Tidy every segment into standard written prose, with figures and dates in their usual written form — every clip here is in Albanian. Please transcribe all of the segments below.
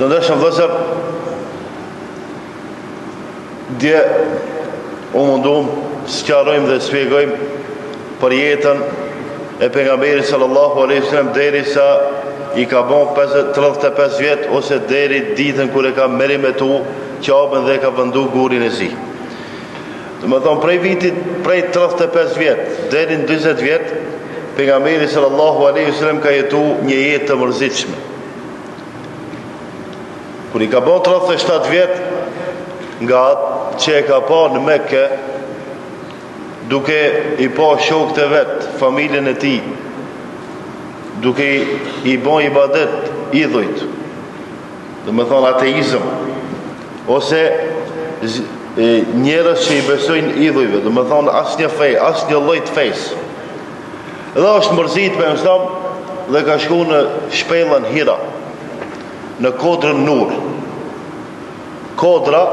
Të ndeshëm vëzër, dje u mundum sqarojmë dhe sfjegojmë për jetën e pejgamberit sallallahu alaihi wasallam deri sa i ka bon 35 vjet ose deri ditën kur e ka merimetu qabën dhe ka vëndu gurin e zi. Do të thonë prej 35 vjet deri në 40 vjet pejgamberi sallallahu alaihi wasallam ka jetu një jetë të mërzitshme. Kur i ka bon 37 vjet nga atë që e ka pa në Mekke, duke i pa shokët e vet, familjen e tij, duke i bon ibadet idhujt, do të thonë ateizëm, ose njerëz që i besojnë idhujve, do të thonë asnjë fe, asnjë lloj të fesë. Dhe është mërzit me Islam dhe ka shku në shpellën Hira, në kodrën Nur. Kodra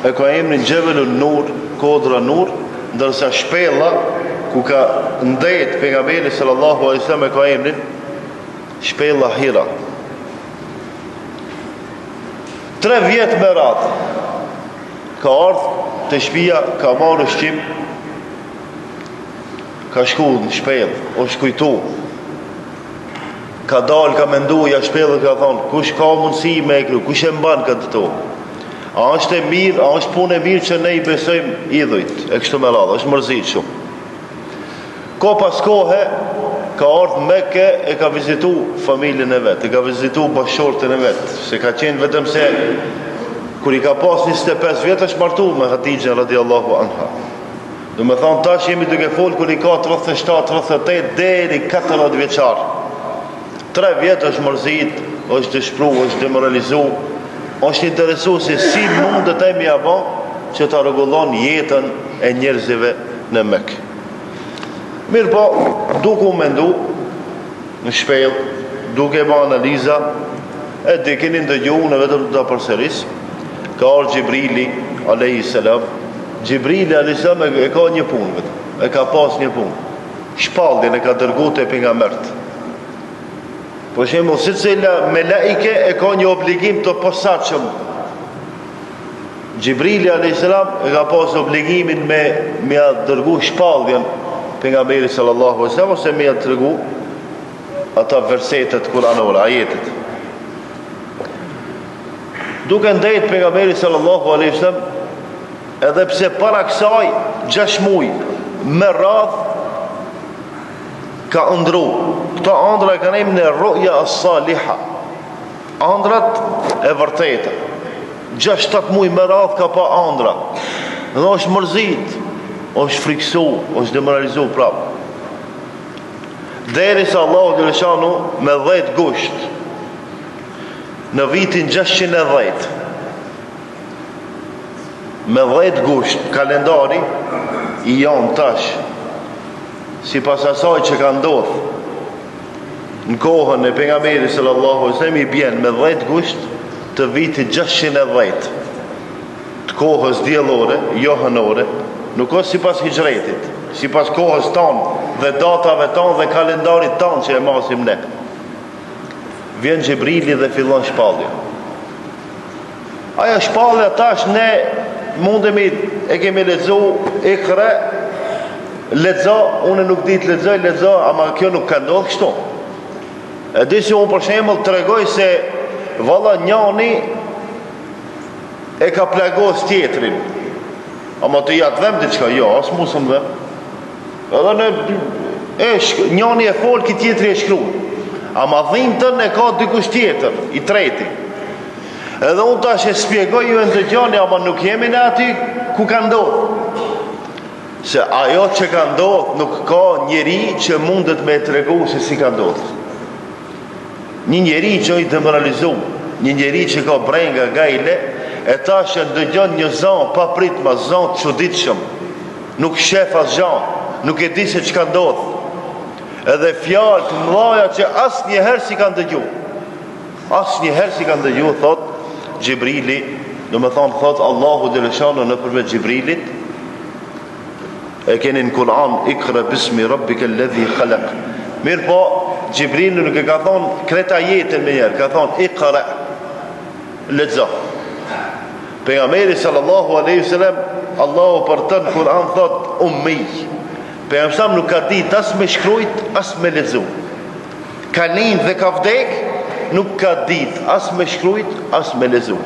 e ka emrin Xhevelun Nur, kodra Nur, ndërsa shpella ku ka ndet pejgamberi sallallahu alaihi wasallam e ka emrin shpella Hira. 3 vjet me radhë ka ardhur te shtëpia, ka marrë ushqim, ka shku në shpellë, o shkujtu, ka dalë, ka mendu, ja shpellë, ka thonë, kush ka mundësi me e kru, kush e mban këtë to? A është e mirë, a është punë e mirë që ne i besojmë idhujt, e kështu me radhë, është mërzit shumë. Ko pas kohe, ka ardhë Mekke, e ka vizitu familjen e vetë, e ka vizitu bashortën e vetë, se ka qenë vetëm se, kur i ka pas 25 vjetë, është martu me Hatixhen radiallahu anha. Do me thonë, tash jemi duke folë kur i ka 37, 38, deri 40 vjeçar. 3 vjetë është mërzit, është dëshpru, është demoralizu, është interesu se si mundet e mi abo që ta rregullon jetën e njerëzive në Mekë. Mirë po, duke u mendu në shpellë, duke ma analiza, e di keni ndëgju në vetëm të përsëris, ka ardhur Gjibrili alayhis salam. Gjibrili alayhis salam e ka një punë vetëm, e ka pas një punë. Shpalljen e ka dërguar te pejgambert. Për shembull, secila melaike e ka një obligim të posaçëm. Gjibrili alayhis salam e ka pas obligimin me ia dërgu shpalljen pejgamberit sallallahu alaihi wasallam ose me ia dërgu ata versetet kuranore, ajetet. Duke ndajt pejgamberit sallallahu alaihi wasallam, edhe pse para kësaj 6 muaj me radhë ka ëndru. Këto ëndra kanë emrin e ru'ya as-saliha, ëndrat e vërteta. 6-7 muaj me radhë ka pa ëndra, dhe është mërzit, është friksu, është demoralizu prapë. Derisa Allahu Gjeleshanu me 10 gusht në vitin 610, me 10 gusht kalendari i janë tash, si pas asaj që ka ndodhë në kohën e pejgamberit sallallahu alaihi wasallam, i bjen me 10 gusht të vitit 610, të kohës diellore, jo hënore, nuk është si pas hijretit, si pas kohës tonë dhe datave tonë dhe kalendarit tonë që e masim ne. Vjen Gjibrili dhe fillon shpallja. Aja shpallja tash ne mundemi, e kemi lexu Iqra, lexo, unë nuk di të lexoj, ama kjo nuk ka ndodhur kështu. E di se unë për shembull tregoj se valla njani e ka plagos tjetrin. Ama të ja të dhem diçka, jo, as musëm dhe. Edhe në njani e fol, ki tjetri e shkruan. Ama dhimtën e ka dikush tjetër, i treti. Edhe unë tash e spjegoj ju e ndëgjoni, ama nuk jemi në aty ku ka ndodhur. Se ajo që ka ndodhur nuk ka njeri që mundet me tregu se si ka ndodhur. Një njeri që i demoralizu, një njeri që ka brenga gajle, e tash e ndëgjon një zon pa pritma, zon të çuditshëm, nuk shef as gjan, nuk e di se çka ndodh. Edhe fjalë të mëdha që asnjëherë si kanë dëgju. Asnjëherë si kanë dëgju, thot Gjibrili, do me thonë, thot Allahu Gjeleshanu nëpërmjet Gjibrilit, e keni në Kur'an, Iqra bismi rabbika alladhi khalaq. Mirë po, Gjibrili nuk e ka thonë kreta jetën me njerë, ka thonë Iqra, lexo. Pejgamberi sallallahu alaihi wasallam, Allahu për të në Kur'an thot ummi. Pejgamberi nuk ka ditë as me shkrujt, as me lexu. Ka lind dhe ka vdek, nuk ka ditë as me shkrujt, as me lexu.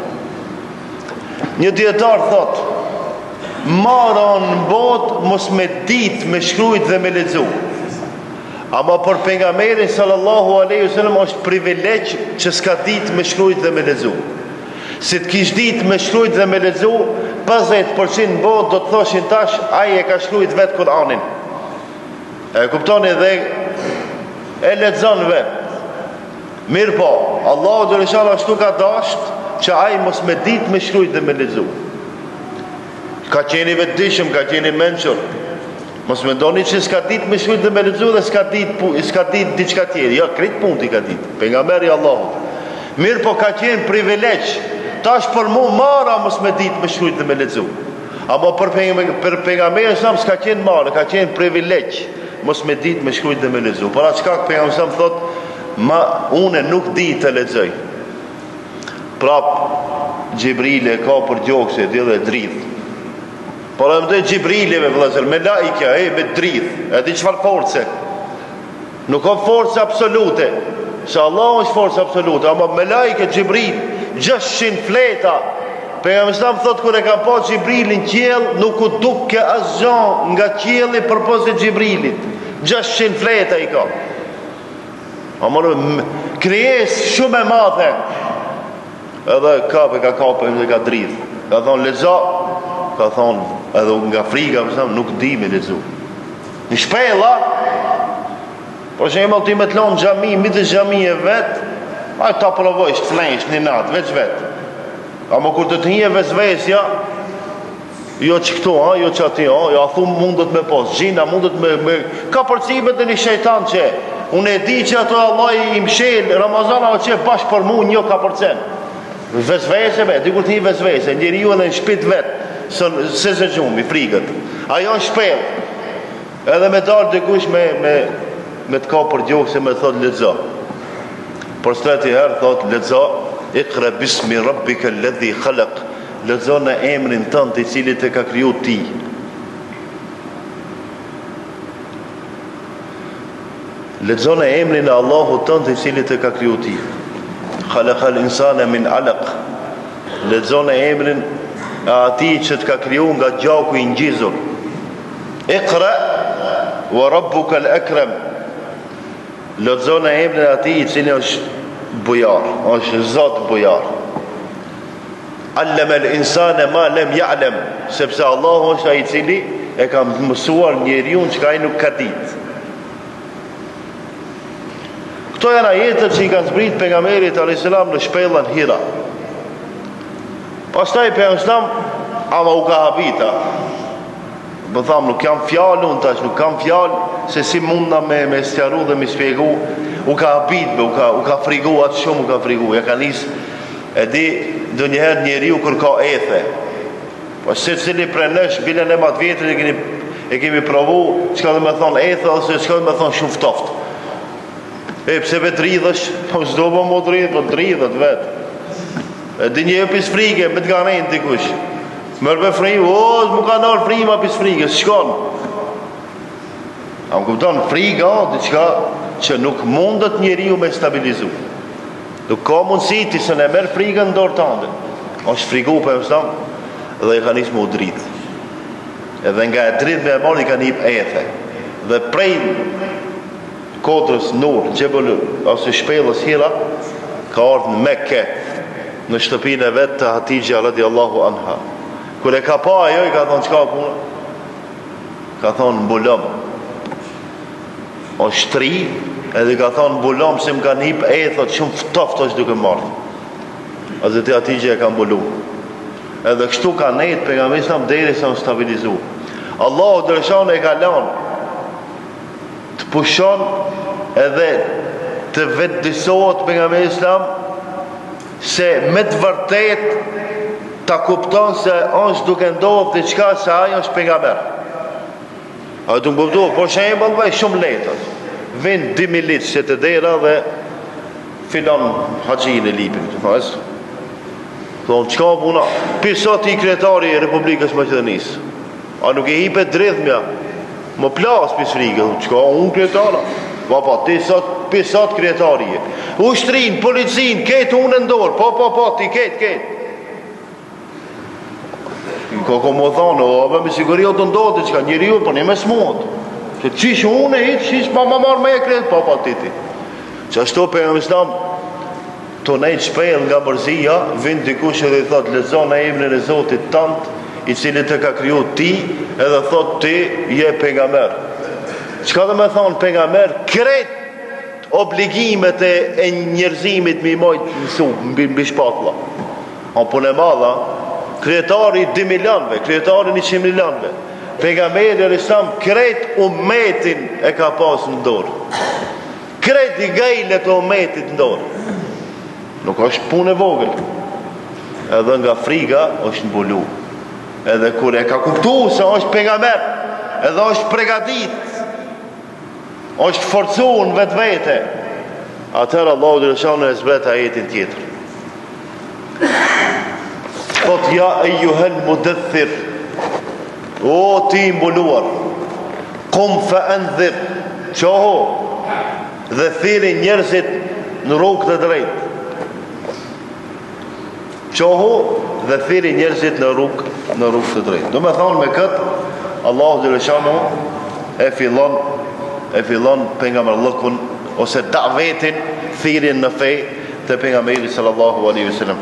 Një dietar thot, mara në botë mos me ditë me shkrujt dhe me lexu. Ama për pejgamberin sallallahu alaihi wasallam është privilegj që s'ka ditë me shkrujt dhe me lexu. Si të kish ditë me shkrujt dhe me lexu, 50% në botë do të thoshin tash ai e ka shkrujt vetë Kur'anin. E kuptoni dhe e lexon vetë. Mirë po, Allahu xhaleshala ashtu ka dasht që ai mos me ditë me shkrujt dhe me lexu. Ka qeni vetëdijshëm, ka qeni mençur. Mos me ndoni që s'ka ditë me shkrujt dhe me lexu dhe s'ka ditë diçka tjetër. Jo, krejt punë i ka ditë. Pejgamberi Allahut. Mirë po ka qenë privilegj. Tash për mu mara mos me ditë me shkrujt dhe me lexu. Apo për pejgamberin s'ka qenë mara, ka qenë privilegj. Mos me ditë me shkrujt dhe me lexu. Por atë shkak pejgamberi thot, unë nuk di të lexoj. Prap Xhibrili e ka për gjokse dhe dridh. Por e mëdoj Xhibrileve vëllazër, me lajkja, me dridh. E di çfarë force. Nuk ka forcë absolute. Se Allah është forcë absolute, ama me lajke Xhibril 600 fleta. Pejgamberi thot kur e ka pa Xhibrilin qiell, nuk u duke asgjë nga qielli përpos e Xhibrilit. 600 fleta i ka. Ama krijes shumë e madhe. Edhe kape ka dhe ka dridh. Ka thonë lexo, ka thonë edhe nga frika nuk di me lexu. Në shpella, por shembull ti me të lonë xhami, midis xhamie vet, ai ta provojsh të flensh një natë veç. Ama kur të hije vezvesja, jo që këtu, jo që ati, jo a thumë mundet me pos, gjina mundet me ka përcimet dhe një shejtan që unë e di që ato Allah i mshel Ramazana o që bashkë për mu një ka përcen. Vezvese vet, dikur të një vezvese, njeri ju edhe në shpit vet, se zë gjumi, frikët. Ajo në shpel, edhe me dalë dikush me të ka për gjokë se me thot lexo. Por strati herë thot lexo, iqra bismi rabbika alladhi khalaq. Lexo në emrin tënd i cili të ka kriju ti. Lexo në emrin e Allahut tënd i cili të ka kriju ti. Khalaqal insana min alaq. Lexo në emrin e atij që të ka kriju nga gjaku i ngjizur. Iqra wa rabbuka al-akram. Lexo në emrin e atij i cili është bujar, është Zot bujar. Allama al-insana ma lam ya'lam, sepse Allahu është ai i cili e ka mësuar njeriu çka ai nuk ka ditë. Këto janë ajetet që i kanë zbrit pejgamberit alayhis salam në shpellën Hira. Pastaj pejgamberi ama u ka habita. Më thamë nuk jam fjalë, unë tash nuk kam fjalë se si munda me sqaru dhe me shpjegu. U ka habit, u ka frigu, atë shumë u ka frigu. Ja ka nis, e di, do njëherë njeriu kur ka ethe. Po se cili prenesh, bilen e matë vjetër e kemi provu, çka do me thonë ethe, ose çka do me thonë shumë ftoftë. Pse vetë rridhësh, po s'do po më të rridhë, po të rridhët vetë. E di një pis frike, me të ganen dikush. Mërbe frimë, mu ka nërë frima pis frike, s'shkon. A më kupton, frika, diçka që nuk mundet njeriu me stabilizu. Nuk ka mundësi ti se ne merë frikën në dorë tënde. është frigu për mëstam, dhe i ka njës mu dritë. Edhe nga e dritë me e mori ka njip ethe. Dhe prej kodrës Nur, Gjebel, ose shpelës Hira, ka ardhë në Mekke, në shtëpinë e vetë të Hatijja radiallahu anha. Kër e ka pa ajo, i ka thonë, qka punë? Ka thonë, mbulëm. O shtri, edhe ka thonë, mbulëm, se më ka njip ethot, shumë ftoft është duke marrë. A zëti Hatijja e ka mbulu. Edhe kështu ka nejtë, për nga misam, deri sa më stabilizu. Allahu dërshan e ka lanë, të pushon edhe të vetë disohet për nga me islam, se me të vërtet ta kupton se është duke ndohë të qka se ajo është për nga merë. A të më bëvdohë, por shembol vaj shumë letës. Vind 2.000 litë që të dera dhe filon haqin e lipin. Thonë, qka puna? Pisot i kretari e Republikës Maqedonisë. A nuk e hipet dredhmja? Më plas pis frikë. Qka unë kretara? Pa, ti sot pisot kretari e. Ushtrin, policin, ketë unë ndorë. Pa, ti ketë. Ka më thonë, me siguri o të ndodhë, qka njëri ju, për një me smot. Që qishë unë e qishë ma marë me e kretë, pa, ti. Që ashtu për e Islam, të nejtë shpejl nga mërzia, vind dikush edhe i thot, lezon e emrin e Zotit tant, i cili të ka kriju ti, edhe thot ti je pejgamber. Qka dhe me thonë pejgamber? Kret obligimet e njerëzimit mi mojt nësu, mbi shpatla. A punë e madha, krijetari 2 milionve, krijetari 100 milionve. Pejgamberi e Islam kret umetin e ka pas në dorë. Kret i gajlet e umetit në dorë. Nuk është punë e vogël. Edhe nga friga është mbulu. Edhe kur e ka kuptu se është pejgamber, edhe është pregadit, është forcu në vetë vete, atër Allahu dhe Lëshanë e zbret ajetin tjetër. Thot, ja e juhen mudethir, o ti mbuluar, kum fe endhir, qoho, dhe thiri njerëzit në rrugë të drejtë. Qoho dhe thiri njerëzit në rrugë të drejtë. Do me thonë me këtë, Allahu dhe Lëshanë e fillon pejgamberllëkun ose davetin, thirin në fej të pejgamberit sallallahu alaihi wasallam.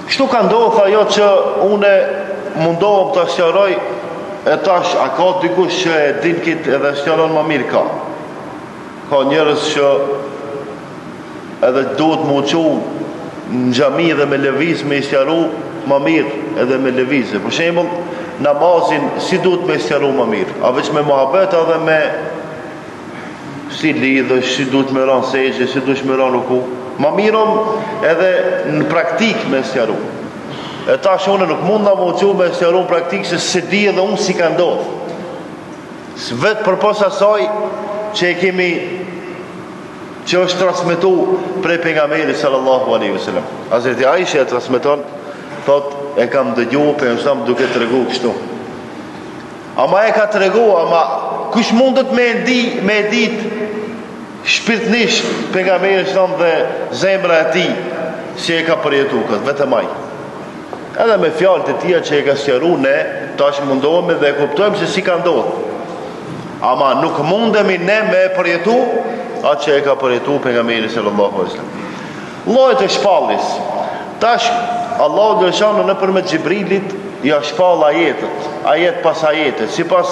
Kështu ka ndodhur ajo që une mundohem të sqaroj, e tash a ka dikush që e din kit edhe sqaron më mirë ka. Ka njerëz që edhe duhet më uqu në xhami dhe me lëviz me sqaru më mirë edhe me lëvizje. Për shembull, namazin si duhet me sqaru më mirë, a veç me muhabet edhe me si lidhësh, si duhet me ran sejgje, si duhet me ran ruku. Më mirëm edhe në praktik me sqaru. E tash unë nuk mund nga më uqu me sqaru në praktik se se di edhe unë si ka ndodhë. Vetë për posa saj që e kemi, që është transmitu prej pejgamberit sallallahu alaihi wasallam. Hazreti Aisha e transmeton, thot, e kam dëgju për nësam duke të regu kështu. Ama e ka të regu, ama kush mundet me dit shpirtnisht pejgamberit sallallahu dhe zemra e ti si e ka përjetu këtë, vetëm ai. Edhe me fjalët e tia që e ka sqaru, ne tash mundohemi dhe kuptojmë se si ka ndodhur. Ama nuk mundemi ne me përjetu atë që e ka përjetu pejgamberi sallallahu alaihi wasallam. Llojet e shpalljes. Tash Allahu dhe shanë në përmet Gjibrilit ja shpall ajet pas ajetet, si pas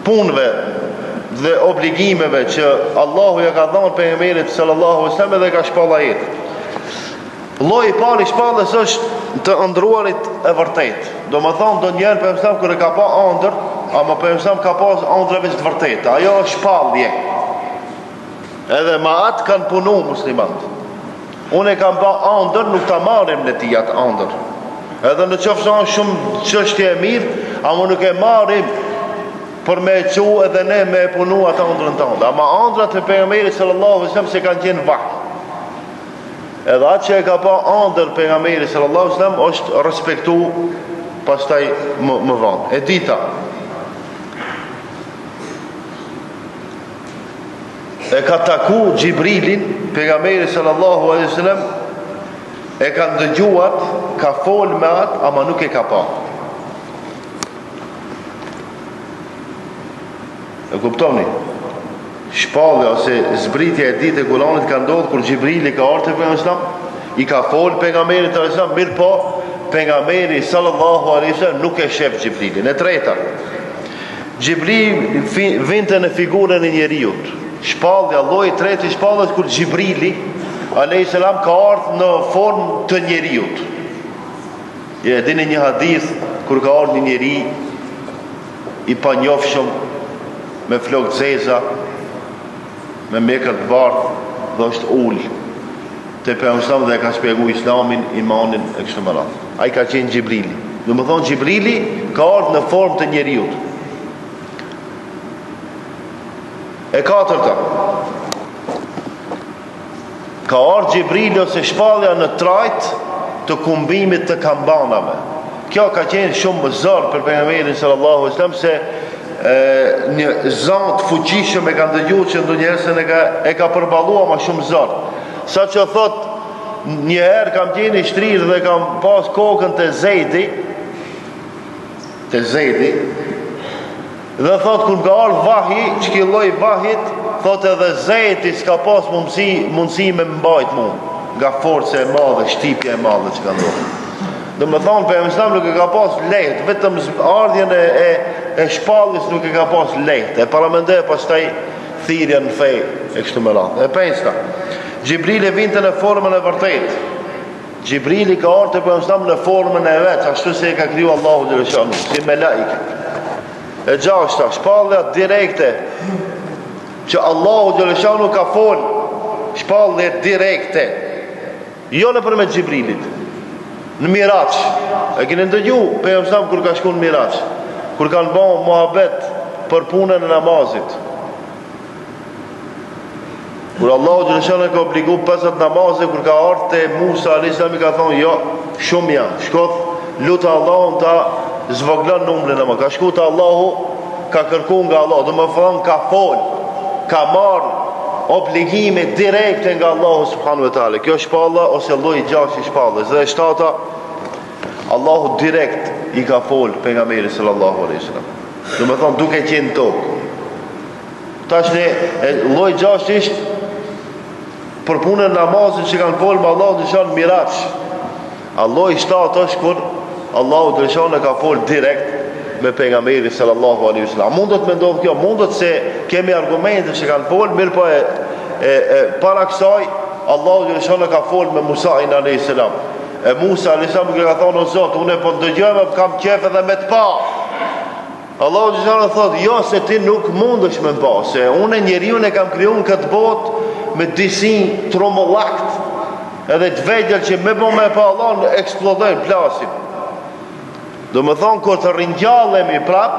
punëve dhe obligimeve që Allahu ja ka dhënë pejgamberit sallallahu alaihi wasallam dhe ka shpall ajetet. Lloji i parë i shpalljes është të ëndruarit e vërtet. Do më thonë do njerë për mësam kër e ka pa ëndër, ama për mësam ka pa ëndrëve që të vërtet. Ajo është shpallje. Edhe ma atë kanë punu muslimat. Unë e kam pa ëndër, nuk ta marim në ti atë ëndër. Edhe në qofë sa shumë çështje e mirë, ama nuk e marim për me qu edhe ne me punu atë ëndrën të ëndër. Ama ëndrat e pejgamberit sallallahu alaihi wasallam se kanë qenë vahë. Edhe atë që e ka pa ëndër pejgamberi sallallahu alaihi wasallam është respektu pastaj më vonë. E dita. E ka taku Gjibrilin, pejgamberi sallallahu alaihi wasallam e ka ndëgjuat, ka fol me atë, ama nuk e ka pa. E kuptoni? Shpallja ose zbritja e ditë e Kuranit ka ndodhur kur Gjibrili ka ardhur te pejgamberi, i ka fol pejgamberit sallallahu alaihi wasallam, mirë po pejgamberi sallallahu alaihi wasallam nuk e shef Gjibrilin. E treta, Gjibrili vinte në figurën e njeriu. Shpallja, lloji i tretë i shpalljes kur Gjibrili alayhis salam ka ardhur në formë të njeriu. E dini një hadith kur ka ardhur një njeri i panjohshëm me flokë zeza, me mekër të bardhë dhe është ullë të pejgamberi dhe ka shpjegu islamin, imanin e kështu me radhë. Ai ka qenë Gjibrili. Do të thonë Gjibrili ka ardhur në formë të njeriu. E katërta, ka ardhur Gjibrili ose shpallja në trajt të kumbimit të kambanave. Kjo ka qenë shumë zor për pejgamberin sallallahu alaihi wasallam, se një zot fuqishëm e ka dëgjuar që ndonjëherë se e ka përballuar më shumë zor. Saqë thot njëherë kam qenë i shtrirë dhe kam pas kokën te Zejdi, dhe thot kur ka ardhur vahi, çkilloi vahit, thot edhe Zejdi s'ka pas mundësi me mbajt mua, nga forca e madhe, shtypja e madhe që ka ndodhur. Do më thonë, për Islam nuk e ka pas lehtë, vetëm ardhjen e shpallës nuk e ka pas lehtë, e paramendoj pastaj thirrja në fe e kështu me radhë. E pesta, Gjibrili vinte në formën e vërtetë. Gjibrili ka ardhur për Islam në formën e vet, ashtu si e ka kriju Allahu xhaleshanu, si me laik. E gjashta, shpallja direkte që Allahu xhaleshanu ka fol, shpallje direkte, jo nëpërmjet Gjibrilit. Në Miraç, e keni ndëgju pejgamberi kur ka shkuar në Miraç, kur kanë bën muhabet për punën e namazit. Kur Allahu xhaleshanu ka obliguar 50 namaze, kur ka ardhur te Musa alayhis salam i ka thonë, jo, shumë janë. Shkoth lutë Allahun ta zvoglon numrin e namazit. Ka shkuar te Allahu, ka kërkuar nga Allah, do të thonë ka fol, ka marr obligime direkte nga Allahu subhanahu wa taala. Kjo shpalla ose lloji 6 i shpallës. Dhe shtata, Allahu direkt i ka fol pejgamberit sallallahu alaihi wasallam. Do të thonë duke qenë tokë. Tash ne lloji 6 është për punën e namazit që kanë fol me Allahu dëshon Miraç. Lloji 7 është kur Allahu dëshon e ka fol direkt me pejgamberin sallallahu alaihi wasallam. Mundet me ndodh kjo, mundet se kemi argumente që kanë fol, mirë po para kësaj Allahu xhaleshano ka fol me Musa alayhis salam. E Musa alayhis salam ka thonë, o Zot, unë po dëgjoj, kam qef edhe me të pa. Allahu xhaleshano thotë, jo, se ti nuk mundesh me pa, se unë njeriu e kam krijuar këtë botë me disi tromollakt, edhe të vegjël që me bë me pa Allah eksplodojnë, plasin. Do më thonë, kur të ringjallemi prap,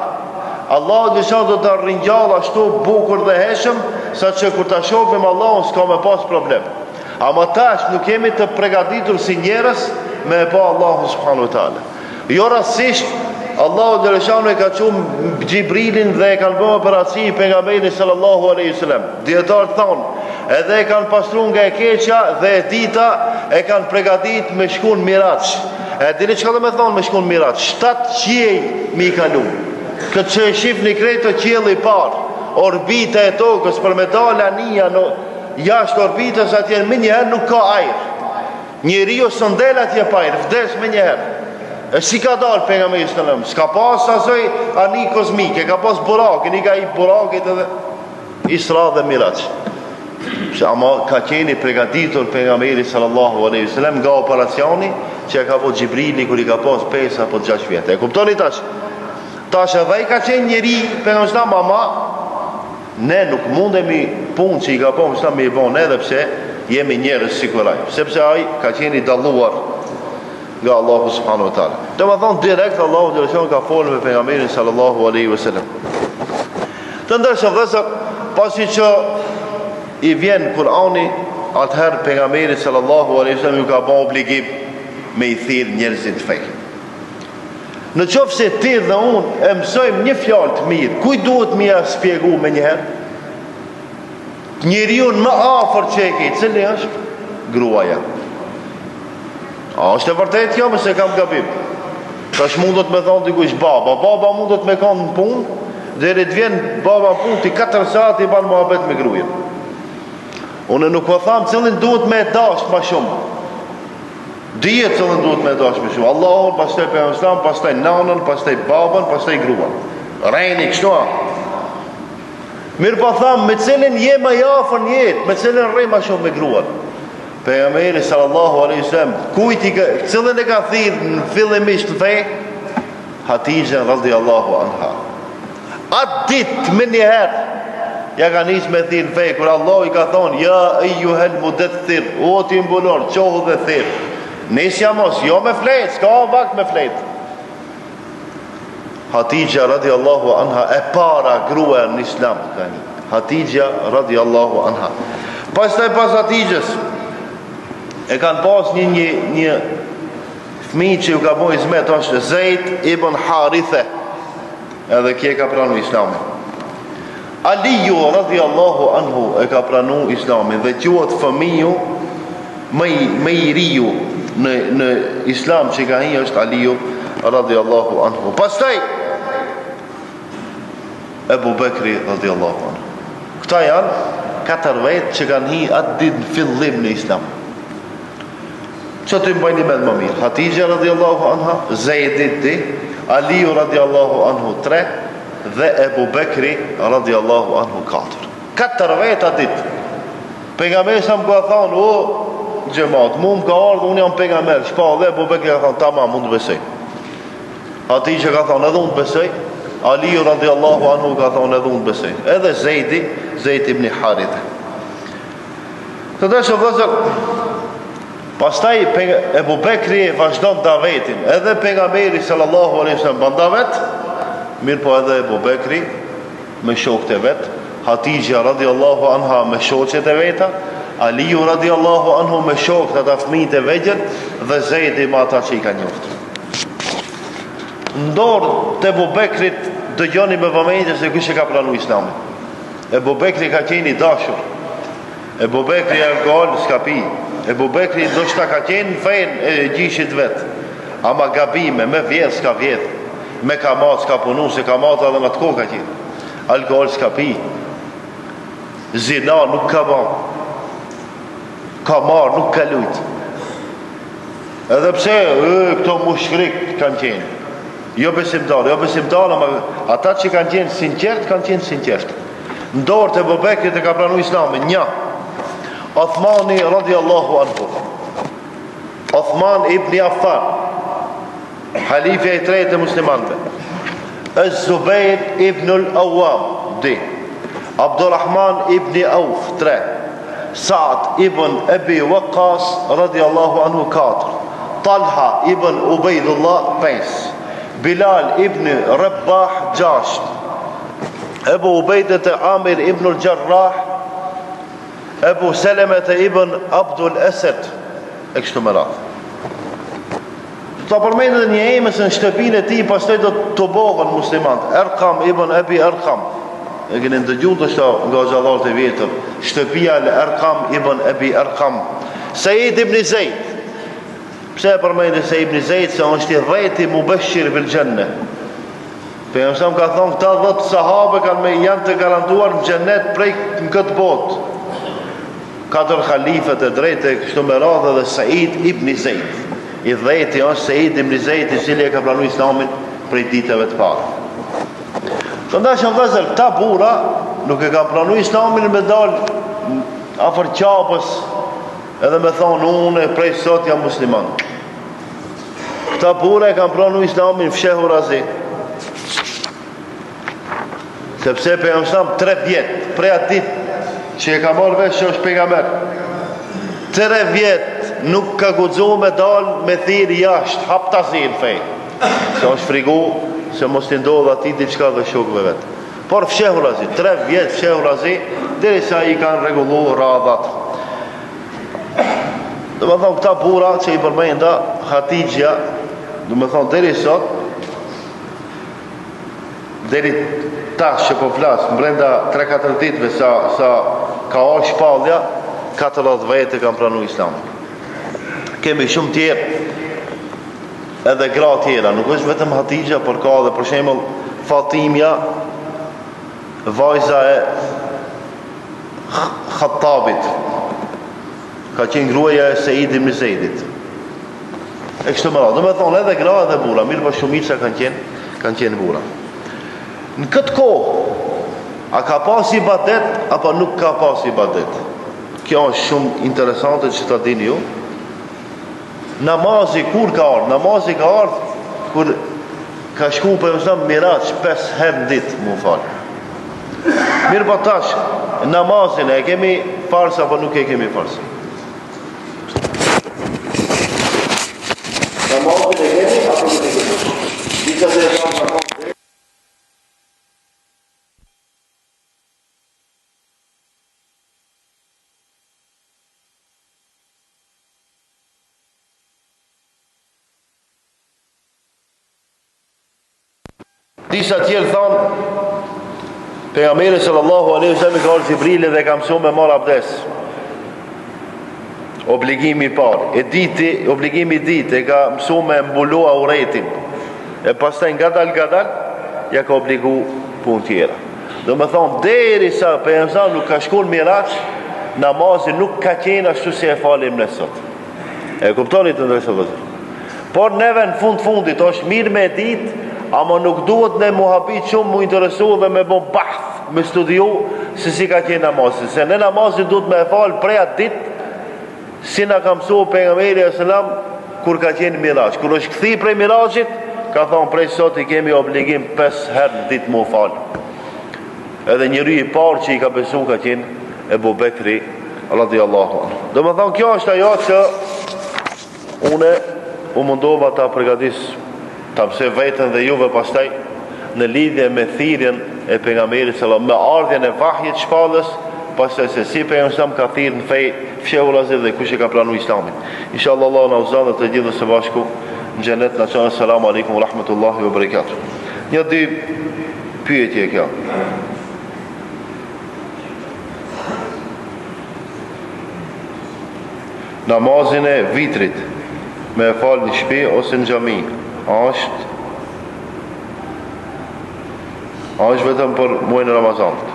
Allah dhe do të ringjall ashtu bukur dhe heshëm, sa që kur të shohim Allahun s'ka me pas problem. Ama tash nuk jemi të përgatitur si njerëz me pa Allahun subhanahu wa taala. Jo rastisht Allahu dhe e ka thënë Gjibrilin dhe e kanë bërë operaci pejgamberit sallallahu alaihi wasallam. Dietar thonë, edhe e kanë pastruar nga e keqja dhe e dita e kanë përgatit me shkuën Miraç. E dini çka do të thonë me shkuën Miraç? 7 qiell mi kalu. Këtë që e shifni kretë qielli i parë, orbita e tokës për me dalë anija në jashtë orbitës, atje më njëherë nuk ka ajër. Njeriu së ndel atje pa ajër, vdes më njëherë. E si ka dalë pejgamberi sallallahu alajhi wasallam? S'ka pas asoj ani kozmike, ka pas burakin, i ka i burakit edhe Isra dhe Miraç. Ama ka qeni përgatitur pejgamberi sallallahu alaihi wasallam nga operacioni që ka po Gjibrili kur i ka pas 5 apo 6 vjet. E kuptoni tash? Tash edhe i ka qenë njeri pejgamberi, ama ne nuk mundemi punë që i ka po me i bon, edhe pse jemi njerëz sikur ai, sepse ai ka qenë i dalluar nga Allahu subhanahu wa taala. Do të thonë direkt Allahu xhaleshon ka folur me pejgamberin sallallahu alaihi wasallam. Të ndërsa vëllezër, pasi që i vjen Kur'ani, atëherë pejgamberi sallallahu alaihi wasallam ju ka bën obligim me i thirr njerëzit fe. Në qoftë se ti dhe unë e mësojmë një fjalë të mirë, kuj duhet më ia shpjegoj më një herë? Njeriu më afër që e ke, cili është? Gruaja. A është e vërtetë kjo, mëse kam gabim? Tash mundot me thonë dikush baba mundot me kanë në punë, deri të vjen baba në punë, ti 4 saat i ban muhabet me gruajen. Unë nuk po tham cilin duhet me dash më shumë. Dihet cilin duhet me dash më shumë. Allahu, pastaj pejgamberi, pastaj nanën, pastaj babën, pastaj gruan. Rejni kështu. Mirë po tham, me cilin je më i afër në jetë, me cilin rrej më shumë me gruan. Pejgamberi sallallahu alaihi wasallam, cilin e ka thirrë në fillimisht fe? Hatija radhiyallahu anha. Atë ditë më një herë ja ka nis me thirr fe, kur Allah i ka thonë, ja ayyuhal mudaththir, o ti mbulor, qohu dhe thirr. Nisja mos, jo me flet, s'ka vakt me flet. Hatija radhiyallahu anha, e para grua në Islam tani. Hatija radhiyallahu anha. Pastaj pas Hatijës e kanë pas një fëmijë që ju ka bërë hizmet, është Zeid ibn Harithe, edhe kje ka pranu Islamin. Aliju radhiyallahu anhu e ka pranu Islamin dhe quhet fëmiju më i riu në Islam që ka hi është Aliju radhiyallahu anhu. Pastaj Ebu Bekri radhiyallahu anhu. Këta janë 4 vetë që kanë hi atë ditë në fillim në Islam. Që të mbajnë me më mirë? Hatijja radhiyallahu anha, Zeidi, Aliju radhiyallahu anhu 3 dhe Ebu Bekri radhiyallahu anhu 4. 4 vetë atë ditë. Pejgamberi sa më ka thonë, o xhamat, mu më ka ardhur, unë jam pejgamber, shpa dhe Ebu Bekri ka thonë, tamam, mund të besoj. Hatijja ka thonë, edhe unë të besoj. Aliju radhiyallahu anhu ka thonë, edhe unë të besoj. Edhe Zeid ibn Haritha. Të dashur vëllezër, pastaj Ebu Bekri vazhdon davetin, edhe pejgamberi sallallahu alaihi wasallam ban davet, mirë po edhe Ebu Bekri me shokët e vet, Hatijja radhiyallahu anha me shoqet e veta, Aliju radhiyallahu anhu me shokët ata fëmijët e vegjël dhe Zeidi me ata që i ka njoftur. Ndorë të Ebu Bekrit dëgjoni me vëmendje se kush e ka pranu Islamin. Ebu Bekri ka qenë i dashur. Ebu Bekri alkool s'ka pi. Ebu Bekri do shta ka qenë në fejnë e gjishit vetë. Ama gabime, me vjetë s'ka vjetë. Me kamat s'ka punu, se kamat edhe në të kohë ka qenë. Alkool s'ka pi. Zina nuk ka ban. Kamar nuk ka lujt. Edhe pse, këto mushrik kanë qenë. Jo besimtar, ama ata që kanë qenë sinqert, kanë qenë sinqert. Ndorë të Ebu Bekrit e ka pranu Islamin, 1. Uthmani radhiyallahu anhu. Uthman ibn Affan, halifja i 3 e muslimanëve. Az-Zubair ibn al-Awwam, 2. Abdurrahman ibn Auf, 3. Sa'd ibn Abi Waqqas radhiyallahu anhu, 4. Talha ibn Ubaydullah, 5. Bilal ibn Rabah, 6. Ebu Ubejdet e Amir ibn al-Jarrah, Ebu Selemet e ibn Abdul Esed, e kështu më radhë. Ta përmendë një emës në shtëpinë e ti, pastaj do të bohën muslimant. Erkam ibn Abi Erkam, e kënë ndëgju të shta nga gjallarët e vjetër, shtëpia lë Erkam ibn Abi Erkam. Sejid ibn Zeid, pse e përmendë Sejid ibn Zeid, se është i dhejti mubeshir bil gjenne. Për e mësëm ka thonë, këta 10 sahabe janë të garantuar në gjennet prej në këtë botë. 4 khalifet e drejtë, kështu me radhë dhe Sejid ibn Zeid. I dhejti është Sejid ibn Zeid, i cili e ka pranu Islamin prej ditëve të parë. Të ndashëm vëzër, këta bura nuk e ka pranu Islamin me dalë afër qapës edhe me thonë, unë e prej sot jam musliman. Këta bura e ka pranu Islamin fshehur azi. Sepse për jam shtam 3 vjetë, prej atë ditë që e ka marrë vesh që është pejgamber, 3 vjetë nuk ka guxu me dalë me thirë jashtë, haptazin fej. Se është frigu, se mos të ndodhë ati diçka dhe shokëve vetë. Por fshehur azi, 3 vjetë fshehur azi, deri sa i kanë regullu radhat. Dhe me thonë këta bura që i përmenda Hatijja, dhe me thonë deri sot, deri tash që po flasë, më brenda 3-4 ditëve sa ka o shpallja, 40 vete kam pranu Islam. Kemi shumë tjerë, edhe gra tjera, nuk është vetëm Hatijja, por ka dhe për shembull Fatimja, vajza e Khattabit, ka qenë gruaja e Sejid ibn Zeidit. E kështu më radhë, do me thonë edhe gra edhe bura, mirë për shumica kanë qenë bura. Në këtë kohë, a ka pas ibadet, apo nuk ka pas ibadet? Kjo është shumë interesante që ta dini ju. Namazi kur ka ardhë? Namazi ka ardhë kur ka shku për mësëm Miraj 5 herë në ditë, mu falë. Mirë pa tash, namazin e kemi farsa, apo nuk e kemi farsa? Namazin e kemi, apo nuk e kemi? Dita dhe e tamë Disa tjerë thonë, pejgamberi sallallahu alaihi wasallam ka ardhur Xhibrili dhe ka mësuar me marr abdes. Obligimi i parë. Obligimi i dytë e ka mësuar me mbulu auretin. E pastaj ngadal ja ka obligu punë tjera. Do me thonë, derisa pejgamberi nuk ka shkuar Miraç, namazi nuk ka qenë ashtu si e falim ne sot. E kuptoni të ndërsa vëzër. Por neve në fundit është mirë me ditë, ama nuk duhet ne muhabit shumë mu interesu dhe me bo bahth, me studiu se si ka qenë namazi. Se ne namazi duhet me e falë prej atë ditë, si na ka mësua pejgamberi sallam kur ka qenë Miraç. Kur është kthi prej Miraçit, ka thonë prej sot i kemi obligim 5 herë në ditë mu falë. Edhe njëri i parë që i ka besu ka qenë Ebu Bekri radiallahu anhu. Do me thonë, kjo është ajo që une u mundova ta përgatis, ta mëse vetën dhe juve pastaj në lidhje me thirrjen e pejgamberit sallallahu me ardhjen e vahjit shpallës, pastaj se si pejgamberi ka thirrë në fej fshehurazi dhe kush e ka planuar Islamin. Inshallah Allah na uzon të gjithë së bashku në xhenet. Na thonë selam aleikum wa rahmatullahi wa barakatuh. Një dy pyetje kjo. Namazin e vitrit me e falë në shtëpi ose në xhami është vetëm për muajin e Ramazanit.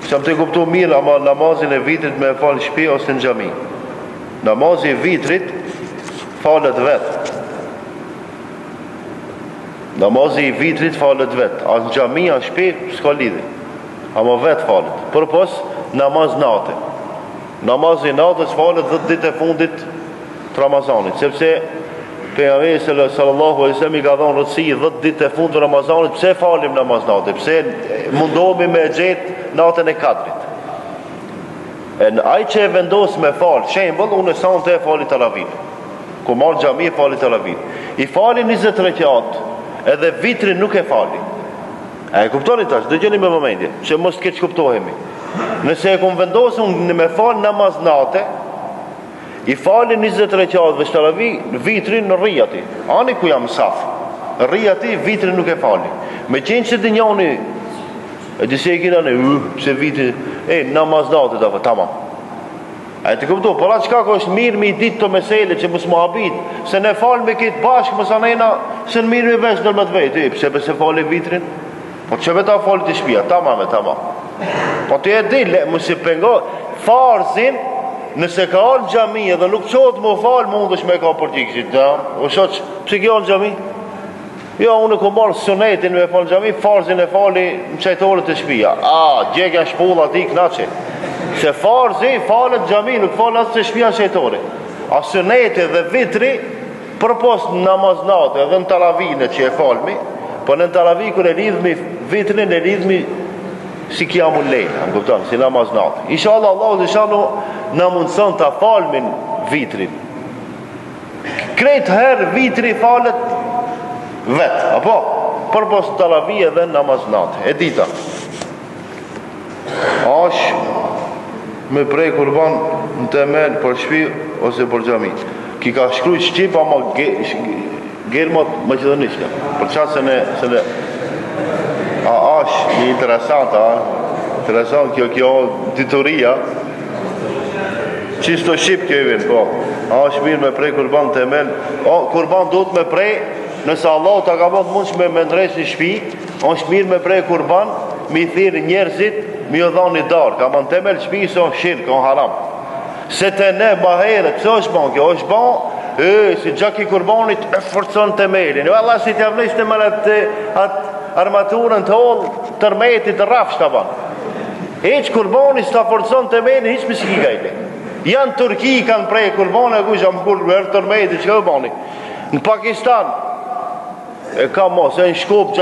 S'jam të kuptu mirë, ama namazin e vitrit me e falë në shtëpi ose në xhami. Namazi i vitrit falet vet. Namazi i vitrit falet vet. As në xhami as në shtëpi s'ka lidhje. Ama vet falet. Përpos namaz natë. Namazi natës falet 10 ditë e fundit të Ramazanit, sepse pejgamberi sallallahu alaihi wasallam i ka dhënë rëndësi 10 ditë e fundit të Ramazanit. Pse falim namaz natë? Pse mundohemi me gjetë natën e Kadrit? Ai që e vendos me fal, shembull, unë sonte e fali taravih. Ku marr xhami e fali taravih. I fali 20 rekat, edhe vitrin nuk e fali. A e kuptoni tash? Dëgjoni me vëmendje, që mos të keq kuptohemi. Nëse e kom vendosur në me falë namaz natë, i falin 20 rekat veç taravih, vitrin në rrijati. Ani ku jam saf. Rrijati vitrin nuk e fali. Me qenë që dënjoni, e disi e kina në, pse vitrin, namaz natë të tamam. A e të kuptu, por atë qka ko është mirë me i ditë të mesele që mësë më habit, se ne falë me kitë bashkë, mësë anena, se në mirë me vesh nërë më të vetë, pse fali vitrin? Po që veta fali të shpia, tamam. Po të e di, mësë i pengo, farzin, nëse ka alë xhami edhe nuk qotë më falë, mund është me ka për gjikësit, o shoq, pëse kjo alë xhami? Jo, unë ku marë sunetin me falë xhami, farzin e fali në qajtore të shpia. Gjekja shpulla ti knaqe. Se farzi falet xhami, nuk falet të shpia në qajtore. A suneti dhe vitri, përpos në namaznate edhe në taravine që e falmi, po në taravih kër e lidhmi vitrin, e lidhmi si kiamun lejnë, më kupton, si namaznate. Inshallah Allah na mundson ta falmin vitrin. Krejt herë vitri falet vet, apo përpos taravih edhe namaznate. E dita. Me prej kurban në temel për shpi ose për xhami. Ki ka shkruaj shqip ama germot maqedonisht. Për çfarë se ne është interesant, interesant kjo dituria. Qisto shqip kjo i vjen, po. Është mirë me prej kurban në temel. Kurban duhet me prej, nëse Allah ta ka bërë mundsh me ndres në shtëpi, është mirë me prej kurban, mi thirr njerëzit mi o dhoni darë, ka më në temel shpi se o shirkë, o haram. Se të ne bahere, pëse është ban, kjo është ban, si gjaki kurbanit e forcon temelin. Allah si t'javnish të mërë atë armaturën të olë, tërmetit të rafsh të ban. Heq kurbanit s'ta forcon temelin, hiq më s'ki gajle. Janë Turki kanë prej kurbanit, e ku jam kur vërë tërmetit, që ka bani? Në Pakistan, e ka mos, e në Shkup,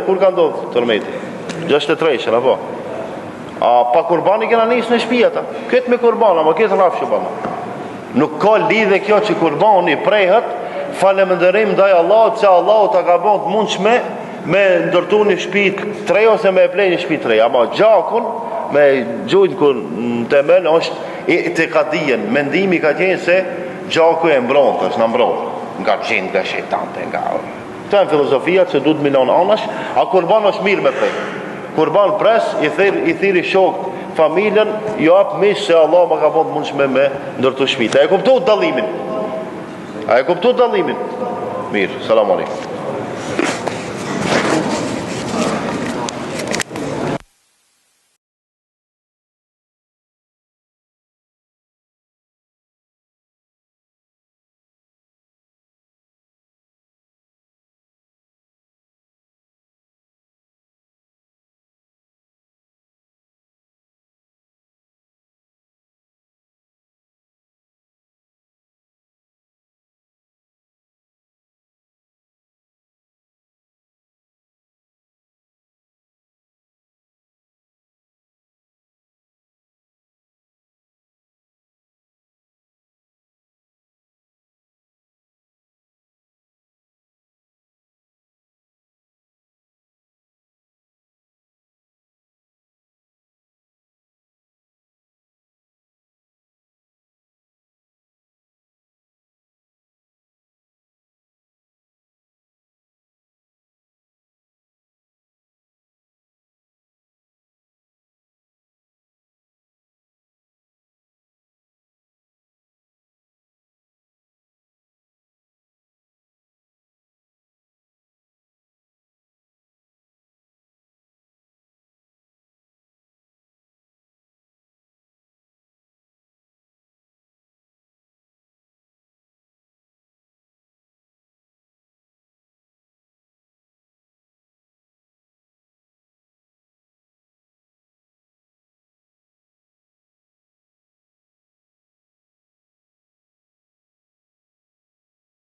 kur ka ndodhë tërmetit? 63, apo? Pa kurbani kena njës në shpia ta. Këtë me kurbana, ma këtë rafshë pa ma. Nuk ka lidhe kjo që kurbani prejhet, falemëndërim ndaj Allah, që Allah ta ka bënd mundshme me ndërtu një shpit 3 ose me e plej një shpit 3. Ama gjakun, me gjujnë kur në temel, është të kadien. Mendimi ka qenë se gjaku e mbrontë, është në mbrontë. Nga gjinë, nga shetante, nga Këta në filozofia që du të minon anash, a kurban është mirë me prej. Kurban pres, i thiri shok familjen, jo apë mish se Allah më ka bënd mundshme me ndërtu shmita. A e kuptu dallimin? Mirë, salam alaikum.